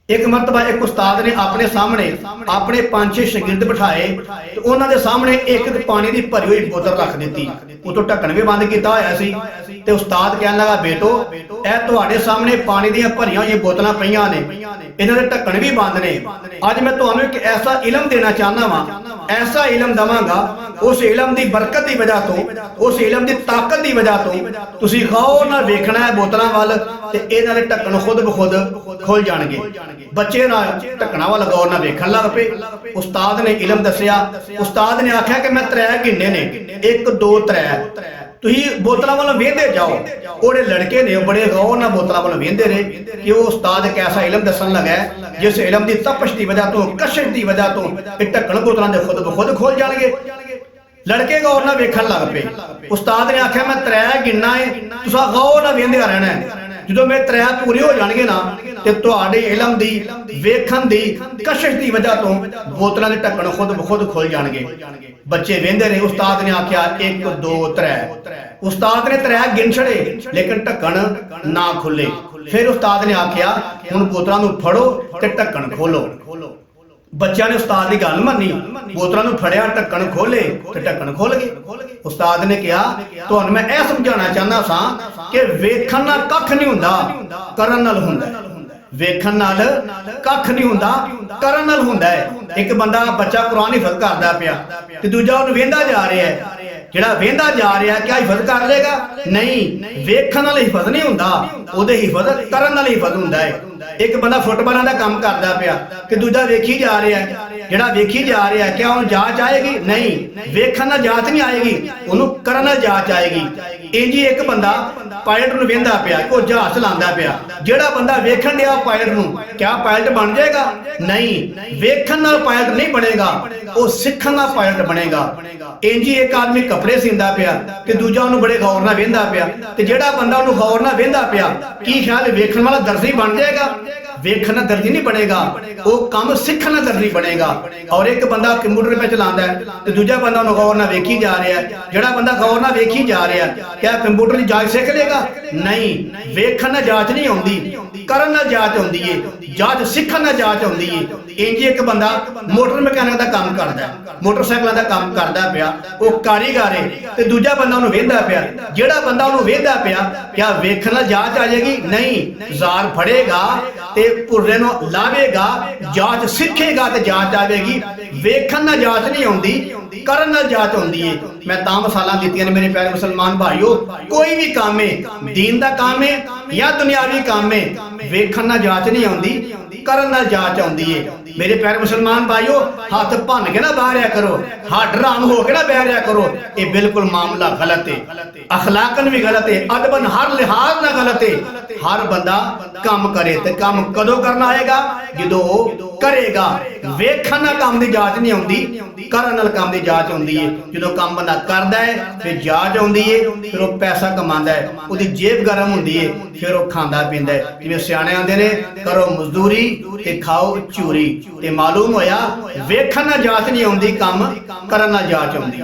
एक मरतबा एक उस्ताद ने अपने सामने अपने 5-6 शागिर्द बिठाए तो उन्होंने सामने एक पानी की भरी हुई बोतल रख दी, उतो ढक्कन भी बंद किया होया सी। ते उस्ताद कहने लगा, बेटो ए तुहाडे सामने पानी दी भरियां हुई बोतलां पईयां ने, इन्हां दे ढक्कन भी बंद ने। अज मैं तुहानूं एक ऐसा इलम देना चाहना वा, ऐसा इलम दवांगा, उस इलम की बरकत की वजह तो, उस इलम की ताकत की वजह तो तुसीं गौर नाल वेखना है बोतलों वाल ते इन्हां दे ढक्कन खुद ब खुद खुल जाणगे। बच्चे ना ढक्कना वाल गौर नाल वेखण लग पे। उस्ताद ने इलम दस्सिया, उस्ताद ने आख्या कि मैं 3 गिने ने, 1 2 3 तुसीं बोतलों वाल वेंदे जाओ। ओहड़े लड़के ने बड़े गौर नाल बोतलों वाल वेंदे रहे कि वो उस्ताद एक ऐसा इलम दसन लगा जिस इलम की तपश की वजह तो, कशिश की वजह तो ढक्कन बोतलों के खुद ब खुद खोल जाणगे। लड़के गौर नाल वेखण लग पे। उस्ताद ने आख्या मैं 3 गिनना है, तुसां गौर नाल वेंदे रहना है। जो मैं 3 पूरे हो जाएंगे ना तो तुहाडे इलम दी वेखण दी कशिश की वजह तो बोतलों के ढक्कन खुद ब खुद खुल जाएंगे। बच्चे वेंदे रहे। उस्ताद ने आख्या 1 2 3। उस्ताद ने 3 गिन छड़े लेकिन ढक्कन ना खुले। फिर उस्ताद ने आख्या हुण बोतलों नूं फड़ो ते ढक्कन खोलो। बच्चों ने उस्ताद की गल मनी, बोतलों नूं फड़िया, ढक्कन खोले ते ढक्कन खुल गए। उस्ताद ने कहा तुहानूं मैं यह समझाना चाहना सा कि वेखण नाल कख नहीं हुंदा, करन नाल हुंदा है। वेखण नाल कख नहीं हुंदा, करन नाल हुंदा है। एक बंदा बच्चा कुरान हिफज करदा पिया ते दूजा उहनूं वेंदा जा रहा है। जिहड़ा वेंदा जा रहा है क्या हिफज कर लेगा? नहीं, वेखण नाल हिफज नहीं हुंदा, ओहदे हिफज करन नाल हिफज हुंदा है। एक बंदा फुटबालां दा काम करदा पिया ते दूजा वेखी जा रहा है। जिहड़ा वेखी जा रहा है क्या उहनूं जांच आएगी? नहीं, वेखण नाल जांच नहीं आएगी, उहनूं करन नाल जांच आएगी। इंज ही एक बंदा पायलट नूं वेंदा पिया, कोई जहाज चलांदा पिया। जिहड़ा बंदा वेखण दिया पायलट नूं, क्या पायलट बन जाएगा? नहीं, वेखण नाल पायलट नहीं बनेगा, वो सिੱਖਣ नाल पायलट बनेगा। इंज ही एक आदमी कपड़े सींदा पिया ते दूजा उहनूं बड़े गौर नाल वेंदा पिया ते जिहड़ा बंदा उहनूं गौर नाल वेंदा पिया, की ख्याल वेखण वाला दर्जी बन जाएगा? वेखण नाल दर्जी नहीं बनेगा, वो काम सिੱਖਣ नाल दर्जी बनेगा। और एक बंदा कंप्यूटर पे चलांदा है ते दूजा बंदा उहनूं गौर नाल वेखी जा रहा है। जिहड़ा बंदा गौर नाल वेखी जा रहा है क्या कंप्यूटर की जांच सीख लेगा? नहीं, वेखण नाल जांच नहीं आउंदी, करन नाल जांच आउंदी है। जांच सिੱਖਣ नाल जांच आउंदी है। इंज एक बंदा मोटर मैकेनिक का काम करदा है, मोटरसाइकिलों का काम करदा पिया, वो कारीगर है ते दूजा बंदा उहनूं वेंदा पिया। जिहड़ा बंदा उहनूं वेंदा पिया क्या वेखण नाल जांच आ जाएगी? नहीं, जार फड़ेगा ते पुर्रे नूं लावेगा, जांच सीखेगा ते जांच आवेगी। वेखण नाल जांच नहीं आउंदी, करन नाल जांच आउंदी है। मैं तां मिसालां दित्तियां ने मेरे प्यारे मुसलमान भाईओ, कोई भी काम है, दीन दा काम है या दुनियावी काम है, वेखण नाल जांच नहीं आउंदी, करन नाल जांच आउंदी है। मेरे प्यारे मुसलमान भाईओ, हाथ भन के ना बह करो, हड राम हो के ना बह करो, ये बिल्कुल मामला गलत है। अखलाकन भी गलत है, अदबन हर लिहाज ना गलत है। हर बंदा काम करे ते काम कदों करना आएगा? जदों करेगा। वेखण नाल काम दी जांच नहीं आउंदी, करन नाल काम दी जांच आउंदी है। जदों काम बंदा करदा है फिर जांच आउंदी है, फिर वो पैसा कमांदा है, उसदी जेब गर्म हुंदी है, फिर वो खांदा पींदा है। जिवें सियाणे आंदे ने, करो मजदूरी ते खाओ चूरी। ते मालूम होया वेखण नाल जांच नहीं आउंदी, काम करन नाल जांच आउंदी।